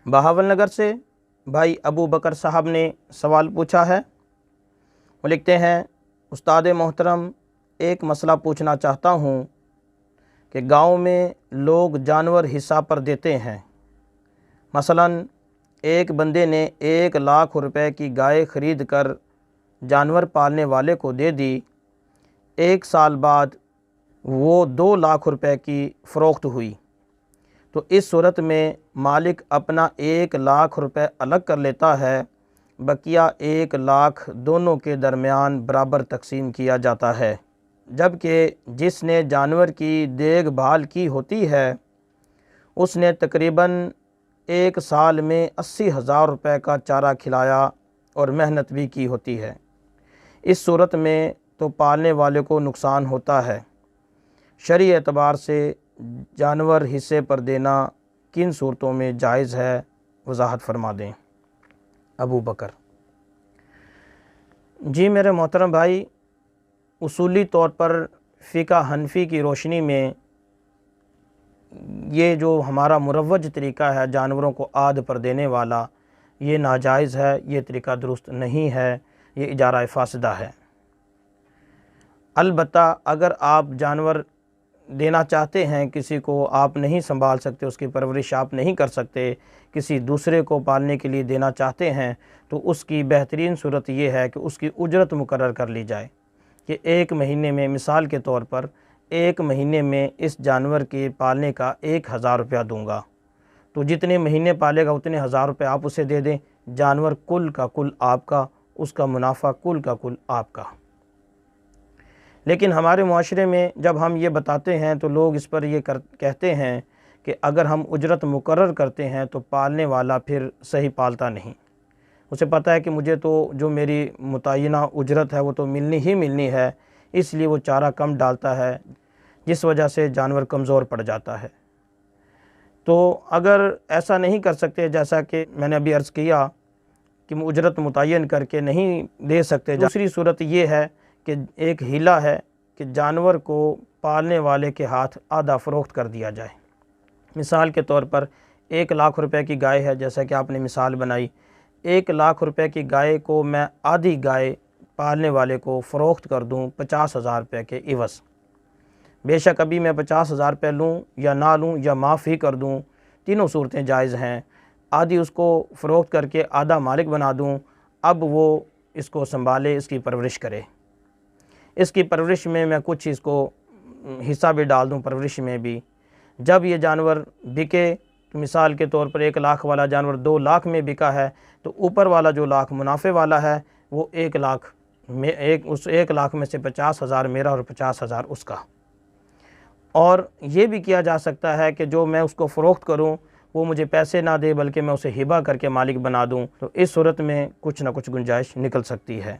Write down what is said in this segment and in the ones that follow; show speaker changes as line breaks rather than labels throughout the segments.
बहावल नगर से भाई अबू बकर साहब ने सवाल पूछा है। वो लिखते हैं, उस्ताद मोहतरम, एक मसला पूछना चाहता हूँ कि गांव में लोग जानवर हिस्सा पर देते हैं। मसलन एक बंदे ने 1,00,000 रुपए की गाय ख़रीद कर जानवर पालने वाले को दे दी। 1 साल बाद वो 2,00,000 रुपए की फ़रोख्त हुई, तो इस सूरत में मालिक अपना 1,00,000 रुपए अलग कर लेता है, बकिया 1,00,000 दोनों के दरमियान बराबर तकसीम किया जाता है। जबकि जिसने जानवर की देखभाल की होती है उसने तकरीबन 1 साल में 80,000 रुपए का चारा खिलाया और मेहनत भी की होती है। इस सूरत में तो पालने वाले को नुकसान होता है। शरई एतबार से जानवर हिस्से पर देना किन सूरतों में जायज़ है, वजाहत फरमा दें। अबू बकर: जी मेरे मोहतरम भाई, उसूली तौर पर फ़िक़्ह हनफ़ी की रोशनी में ये जो हमारा मुरव्वज तरीक़ा है जानवरों को आद पर देने वाला, ये नाजायज़ है, ये तरीक़ा दुरुस्त नहीं है, ये इजारा फ़ासिदा है। अलबत्ता अगर आप जानवर देना चाहते हैं, किसी को आप नहीं संभाल सकते, उसकी परवरिश आप नहीं कर सकते, किसी दूसरे को पालने के लिए देना चाहते हैं, तो उसकी बेहतरीन सूरत ये है कि उसकी उजरत मुकर्रर कर ली जाए कि 1 महीने में, मिसाल के तौर पर 1 महीने में इस जानवर के पालने का 1,000 रुपया दूँगा, तो जितने महीने पालेगा उतने 1,000 रुपये आप उसे दे दें। जानवर कुल का कुल आपका, उसका मुनाफा कुल का कुल आपका। लेकिन हमारे मुआशरे में जब हम ये बताते हैं तो लोग इस पर ये कहते हैं कि अगर हम उजरत मुकर्रर करते हैं तो पालने वाला फिर सही पालता नहीं। उसे पता है कि मुझे तो जो मेरी मुतय्यना उजरत है वो तो मिलनी ही मिलनी है, इसलिए वो चारा कम डालता है, जिस वजह से जानवर कमज़ोर पड़ जाता है। तो अगर ऐसा नहीं कर सकते, जैसा कि मैंने अभी अर्ज़ किया कि उजरत मुतय्यन करके नहीं दे सकते, दूसरी सूरत ये है कि एक हीला है कि जानवर को पालने वाले के हाथ आधा फ़रोख्त कर दिया जाए। मिसाल के तौर पर 1,00,000 रुपए की गाय है, जैसा कि आपने मिसाल बनाई, 1,00,000 रुपए की गाय को मैं आधी गाय पालने वाले को फ़रोख्त कर दूं 50,000 रुपये के इवज़। बेशक अभी मैं 50,000 रुपये लूँ या ना लूँ या माफ़ ही कर दूँ, तीनों सूरतें जायज़ हैं। आधी उसको फ़रोख्त करके आधा मालिक बना दूँ, अब वो इसको संभाले, इसकी परवरिश करे। इसकी परवरिश में मैं कुछ इसको हिस्सा भी डाल दूँ, परवरिश में भी। जब ये जानवर बिके, तो मिसाल के तौर पर 1,00,000 वाला जानवर 2,00,000 में बिका है, तो ऊपर वाला जो लाख मुनाफे वाला है वो 1,00,000 में, उस 1,00,000 में से 50,000 मेरा और 50,000 उसका। और ये भी किया जा सकता है कि जो मैं उसको फ़रोख्त करूँ वो मुझे पैसे ना दे, बल्कि मैं उसे हिबा करके मालिक बना दूँ, तो इस सूरत में कुछ ना कुछ गुंजाइश निकल सकती है।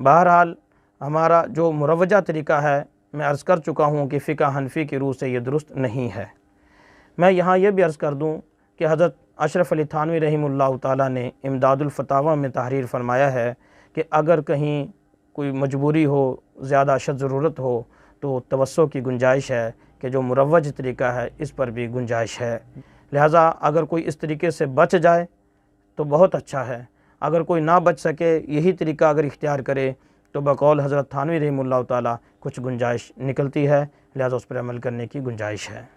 बहरहाल हमारा जो मुरव्वजा तरीक़ा है, मैं अर्ज़ कर चुका हूँ कि फ़िक़्ह हनफ़ी की रूह से ये दुरुस्त नहीं है। मैं यहाँ ये भी अर्ज़ कर दूँ कि हज़रत अशरफ अली थानवी रहीमुल्लाह ताला ने इमदादुल फ़तावा में तहरीर फरमाया है कि अगर कहीं कोई मजबूरी हो, ज़्यादा अशद ज़रूरत हो, तो तवस्सो की गुंजाइश है कि जो मुरव्वज तरीक़ा है इस पर भी गुंजाइश है। लिहाजा अगर कोई इस तरीके से बच जाए तो बहुत अच्छा है, अगर कोई ना बच सके, यही तरीक़ा अगर इख्तियार करे, तो बकौल हज़रत थानवी रहीमुल्लाह ताला कुछ गुंजाइश निकलती है, लिहाजा उस पर अमल करने की गुंजाइश है।